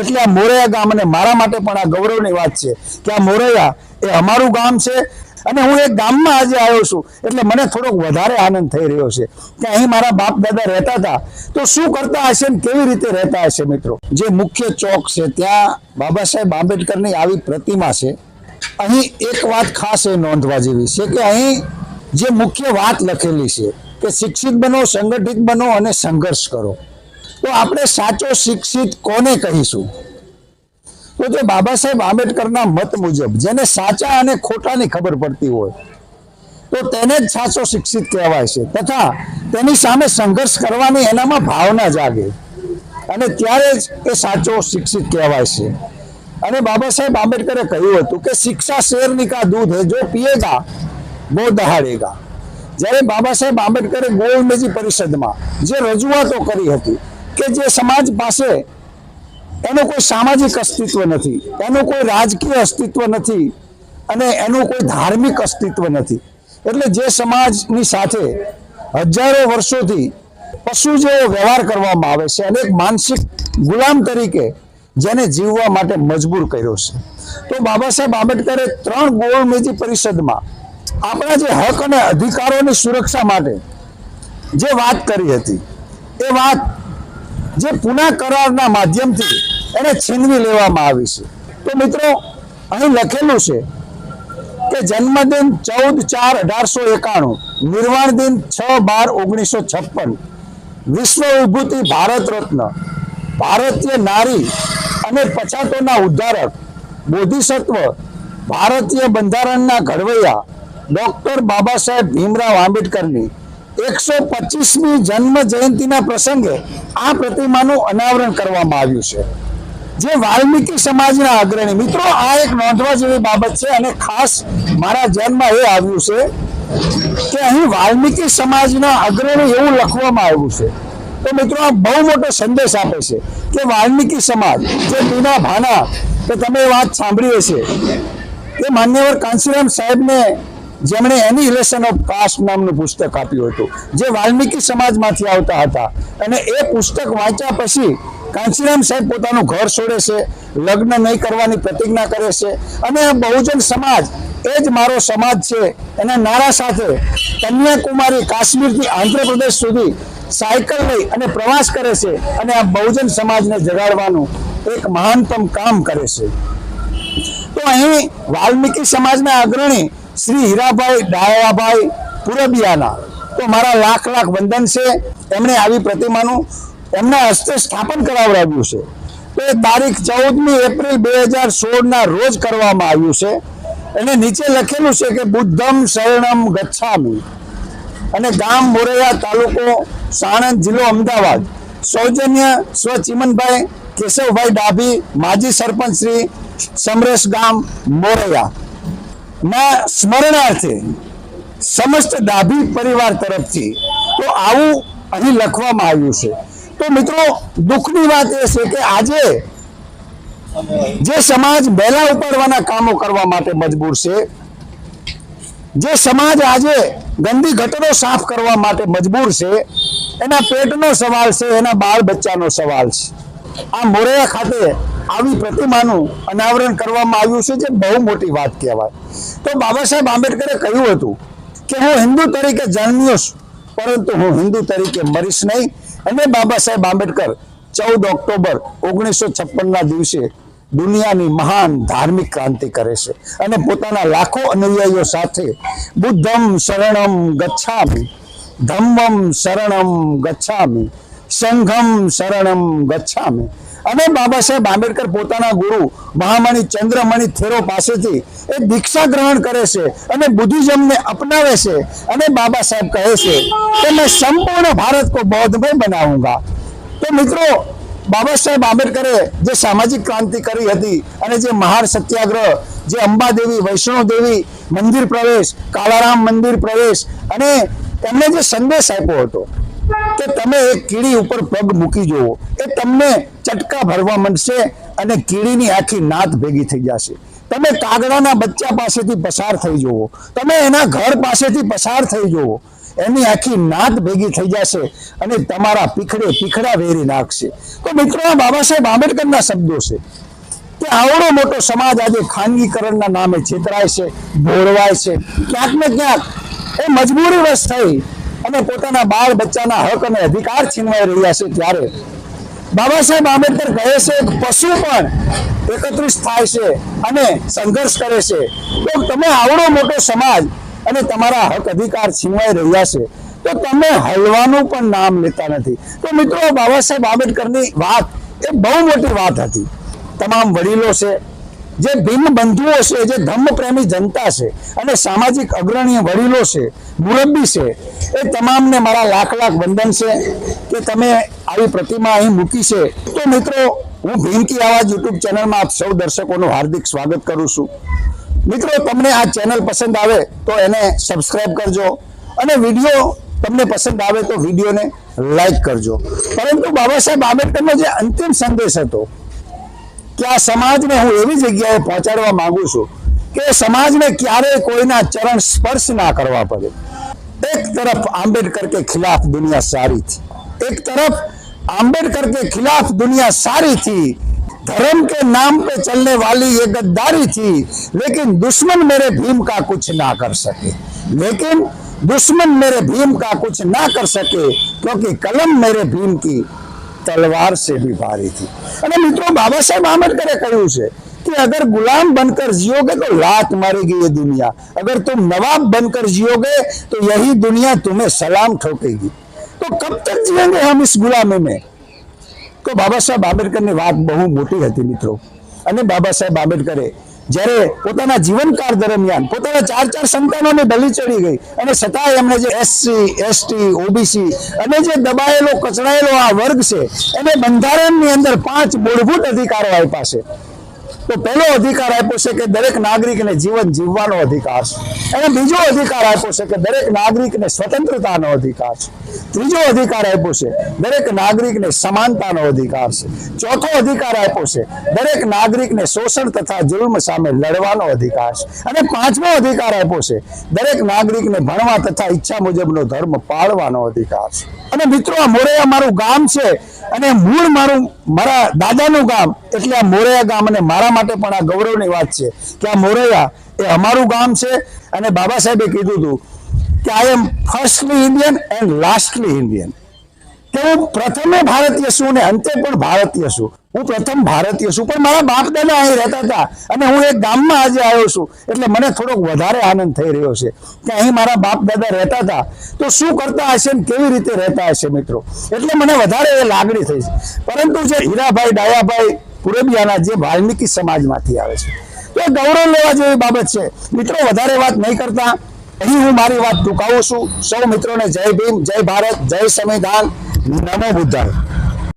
એટલે આ મોરૈયા ગામ અને મારા માટે પણ આ ગૌરવની વાત છે કે આ મોરૈયા એ અમારું ગામ છે અને હું એક ગામમાં આજે આવ્યો છું એટલે મને થોડોક વધારે આનંદ થઈ રહ્યો છે કે અહીં મારા બાપ દાદા રહેતા હતા તો શું કરતા હશે ને કેવી રીતે રહેતા હશે। મિત્રો, જે મુખ્ય ચોક છે ત્યાં બાબા સાહેબ આંબેડકરની આવી પ્રતિમા છે। અહીં એક વાત ખાસ એ નોંધવા જેવી છે કે અહીં જે મુખ્ય વાત લખેલી છે કે શિક્ષિત બનો, સંગઠિત બનો અને સંઘર્ષ કરો। તો આપણે સાચો શિક્ષિત કોને કહીશું? તો જે બાબા સાહેબ આંબેડકરના મત મુજબ જેને સાચા અને ખોટાની ખબર પડતી હોય તો તેને જ સાચો શિક્ષિત કહેવાય છે તથા તેની સામે સંઘર્ષ કરવાની એનામાં ભાવના જાગે અને ત્યારે જ એ સાચો શિક્ષિત કહેવાય છે। અને બાબા સાહેબ આંબેડકરે કહ્યું હતું કે શિક્ષા શેરની કા દૂધ હે, જો પીએગા वो दहाड़ेगा। જ્યારે બાબા સાહેબ આંબેડકરે ગોળમેજી પરિષદમાં જે રજૂઆતો કરી હતી કે જે સમાજ પાસે એનું કોઈ સામાજિક અસ્તિત્વ નથી, એનું કોઈ રાજકીય અસ્તિત્વ નથી અને એનું કોઈ ધાર્મિક અસ્તિત્વ નથી, એટલે જે સમાજની સાથે હજારો વર્ષોથી પશુ જેવો વ્યવહાર કરવામાં આવે છે અને એક માનસિક ગુલામ તરીકે જેને જીવવા માટે મજબૂર કર્યો છે। તો બાબા સાહેબ આંબેડકરે 3 ગોળમેજી પરિષદમાં આપણા જે હક અને અધિકારોની સુરક્ષા માટે જે વાત કરી હતી એ વાત જે પુના કરારના માધ્યમથી એને છીનવી લેવામાં આવી છે। તો મિત્રો, અહીં લખેલું છે કે જન્મદિન 14/4/1891, નિર્વાણ દિન 6/12/1956, વિશ્વ વિભૂતિ ભારત રત્ન, ભારતીય નારી અને પછાતોના ઉદ્ધારક, બોધિસત્વ, ભારતીય બંધારણના ઘડવૈયા ડોક્ટર બાબા સાહેબ ભીમરાવ આંબેડકરની 125મી જન્મ જયંતિના પ્રસંગે આ પ્રતિમાનું અનાવરણ કરવામાં આવ્યું છે, જે વાલ્મીકી સમાજના અગ્રણી। મિત્રો, આ એક નોંધવા જેવી બાબત છે અને ખાસ મારા ધ્યાનમાં એ આવ્યું છે કે અહીં વાલ્મીકી સમાજના અગ્રણી એવું લખવામાં આવ્યું છે। તો મિત્રો, આ બહુ મોટો સંદેશ આપે છે કે વાલ્મીકી સમાજ જે બીના ભાના, કે તમે વાત સાંભળી હશે કે માન્યવર કાંશીરામ સાહેબને જેમણે એનિહિલેશન ઓફ કાસ્ટ નામનું પુસ્તક આપ્યું હતું જે વાલ્મીકી સમાજમાંથી આવતા હતા અને એ પુસ્તક વાંચ્યા પછી કાંશીરામ સાહેબ પોતાનું ઘર છોડે છે, લગ્ન નહીં કરવાની પ્રતિજ્ઞા કરે છે અને બહુજન સમાજ એ જ મારો સમાજ છે એના નારા સાથે કન્યાકુમારી, કાશ્મીરથી આંધ્રપ્રદેશ સુધી સાયકલ લઈ અને પ્રવાસ કરે છે અને આ બહુજન સમાજને જગાડવાનું એક મહાનતમ કામ કરે છે। તો અહીં વાલ્મીકી સમાજના અગ્રણી શ્રી હીરાભાઈ ડાયાભાઈ પુરબિયાના તો મારા લાખ લાખ વંદન છે। એમણે આવી પ્રતિમાનું એમના હસ્તે સ્થાપન કરાવડાવ્યું છે। તો એ તારીખ 14મી એપ્રિલ 2016ના રોજ કરવામાં આવ્યું છે અને નીચે લખેલું છે કે બુદ્ધમ શરણમ ગચ્છામિ અને ગામ મોરૈયા, તાલુકો સાણંદ, જિલ્લો અમદાવાદ, સૌજન્ય સ્વ ચિમનભાઈ કેશવભાઈ ડાભી, માજી સરપંચ શ્રી સમરેશ ગામ મોરૈયા ના સ્મરણાર્થે સમસ્ત ડાભી પરિવાર તરફથી તો આવું અહીં લખવામાં આવ્યું છે। તો મિત્રો, દુઃખની વાત એ છે કે આજે જે સમાજ બેલા ઉપાડવાના કામો કરવા માટે મજબૂર છે, જે સમાજ આજે ગંદી ગટરો સાફ કરવા માટે મજબૂર છે, એના પેટનો સવાલ છે, એના બાળ બચ્ચાનો સવાલ છે। આ મોરૈયા ખાતે આવી પ્રતિમાનું અનાવરણ કરવામાં આવ્યું છે જે બહુ મોટી વાત કહેવાય। તો બાબા સાહેબ આંબેડકરે કહ્યું હતું કે હું હિન્દુ તરીકે જન્મ્યો છું પરંતુ હું હિન્દુ તરીકે મરીશ નહીં અને બાબા સાહેબ આંબેડકર 14 ઓક્ટોબર 1956ના દિવસે દુનિયાની મહાન ધાર્મિક ક્રાંતિ કરે છે અને પોતાના લાખો અનુયાયીઓ સાથે બુદ્ધમ શરણમ ગચ્છામિ, ધમ્મમ શરણમ ગચ્છામિ, સંઘમ શરણમ ગચ્છામિ અને બાબા સાહેબ આંબેડકર પોતાના ગુરુ મહામણિ ચંદ્રમણિ થેરો પાસેથી એ દીક્ષા ગ્રહણ કરે છે અને બુદ્ધિઝમને અપનાવે છે અને બાબા સાહેબ કહે છે કે મેં સંપૂર્ણ ભારત को बौद्धमय बनाऊंगा। તો મિત્રો, બાબા સાહેબ આંબેડકરે જે સામાજિક ક્રાંતિ કરી હતી અને જે મહાર સત્યાગ્રહ, જે અંબાદેવી વૈષ્ણોદેવી મંદિર પ્રવેશ, કાળારામ મંદિર પ્રવેશ અને એમને જે સંદેશ આપ્યો હતો કે તમે એક કીડી ઉપર પગ મૂકી જુઓ, એ તમને ચટકા ભરવા માંડશે અને કીડીની આખી નાત ભેગી થઈ જશે। તમે કાગડાના બચ્ચા પાસેથી પસાર થઈ જુઓ, તમે એના ઘર પાસેથી પસાર થઈ જુઓ, એની આખી નાત ભેગી થઈ જશે અને તમારા પીખડા વેરી નાખશે. તો મિત્રો, આ બાબા સાહેબ આંબેડકરના શબ્દો છે કે આવડો મોટો સમાજ આજે ખાનગીકરણના નામે છેતરાય છે, ભોળવાય છે. ક્યાંક ને ક્યાંક એ મજબૂરીવશ થઈ અને પોતાના બાળ બચ્ચાના હક અને અધિકાર છીનવાઈ રહ્યા છે. ત્યારે બાબા સાહેબ આંબેડકર કહે છે કે પશુ પણ એકત્રિત થાય છે અને સંઘર્ષ કરે છે. તો તમે આવડો મોટો સમાજ અને તમારા હક અધિકાર છીનવાઈ રહ્યા છે, તો તમે હલવાનું પણ નામ લેતા નથી. તો મિત્રો, બાબા સાહેબ આંબેડકરની વાત એ બહુ મોટી વાત હતી. તમામ વડીલો છે, જે ભિન્ન બંધુઓ છે, જે ધર્મપ્રેમી જનતા છે અને સામાજિક અગ્રણીય વડીલો છે, મુરબ્બી છે, એ તમામને મારા લાખ લાખ વંદન છે કે તમે આવી પ્રતિમા અહીં મૂકી છે. તો મિત્રો, હું ભીમ કી આવાજ યુટ્યુબ ચેનલમાં આપ સૌ દર્શકોનું હાર્દિક સ્વાગત કરું છું. મિત્રો, તમને આ ચેનલ પસંદ આવે તો એને સબસ્ક્રાઇબ કરજો અને વિડીયો તમને પસંદ આવે તો વિડીયોને લાઈક કરજો. પરંતુ બાબા સાહેબ આંબેડકરનો જે અંતિમ સંદેશ હતો કે આ સમાજને હું એવી જગ્યાએ પહોંચાડવા માંગુ છું કે સમાજને ક્યારેય કોઈના ચરણ સ્પર્શ ના કરવા પડે. एक तरफ आम्बेडकर के खिलाफ दुनिया सारी थी, एक तरफ आम्बेडकर के खिलाफ दुनिया सारी थी, धर्म के नाम पे चलने वाली ये गद्दारी थी, लेकिन दुश्मन मेरे भीम का कुछ ना कर सके, लेकिन दुश्मन मेरे भीम का कुछ ना कर सके, क्योंकि कलम मेरे भीम की तलवार से भी भारी थी. અને મિત્રો, બાબા સાહેબ આંબેડકરે કહ્યું છે कि अगर गुलाम बनकर जियोगे तो लात मारेगी ये दुनिया, अगर तुम नवाब बनकर जियोगे तो यही दुनिया तुम्हें सलाम ठोकेगी. तो कब तक जिएंगे हम इस गुलामी में? तो बाबा साहेब आंबेडकરની વાત બહુ મોટી હતી મિત્રો. અને બાબા સાહેબ આંબેડકરે જ્યારે પોતાના જીવનકાળ દરમિયાન પોતાના 4 સંતાનોને બલિ ચડી ગઈ અને છતાંય એમને જે એસસી, એસટી, ઓબીસી અને જે દબાયેલો કચડાયેલો આ વર્ગ છે એને બંધારણની અંદર 5 મૂળભૂત અધિકારો આપ્યા છે. તો પહેલો અધિકાર આપ્યો છે કે દરેક નાગરિકને જીવન જીવવાનો અધિકાર છે. અને બીજો અધિકાર આપ્યો છે કે દરેક નાગરિકને સ્વતંત્રતાનો અધિકાર છે. ત્રીજો અધિકાર આપ્યો છે દરેક નાગરિકને સમાનતાનો અધિકાર છે. ચોથો અધિકાર આપ્યો છે દરેક નાગરિકને શોષણ તથા જુલ્મ સામે લડવાનો અધિકાર છે. અને પાંચમો અધિકાર આપ્યો છે દરેક નાગરિકને ભણવા તથા ઈચ્છા મુજબનો ધર્મ પાળવાનો અધિકાર છે. અને મિત્રો, આ મોરૈયા મારું ગામ છે અને મૂળ મારા દાદાનું ગામ, એટલે આ મોરૈયા ગામ અને મારા માટે પણ આ ગૌરવની વાત છે કે આ મોરૈયા એ અમારું ગામ છે. અને બાબા સાહેબે કીધું હતું કે I am firstly Indian and lastly Indian, કે હું પ્રથમે ભારતીય છું અને અંતે પણ ભારતીય છું. હું પ્રથમ ભારતીય છું, પણ મારા બાપ દાદા અહીં રહેતા હતા અને હું એક ગામમાં આજે આવ્યો છું એટલે મને થોડોક વધારે આનંદ થઈ રહ્યો છે કે અહીં મારા બાપ દાદા રહેતા હતા તો શું કરતા હશે ને કેવી રીતે રહેતા હશે મિત્રો. એટલે મને વધારે એ લાગણી થઈ છે. પરંતુ જે હીરાભાઈ ડાયાભાઈ પુરબિયાના જે વાલ્મીકી સમાજમાંથી આવે છે તો એ ગૌરવ લેવા જેવી બાબત છે. મિત્રો, વધારે વાત નહીં કરતા અહીં હું મારી વાત ટૂંકાવું છું. સૌ મિત્રોને જય ભીમ, જય ભારત, જય સંવિધાન, નમો બુદ્ધાય.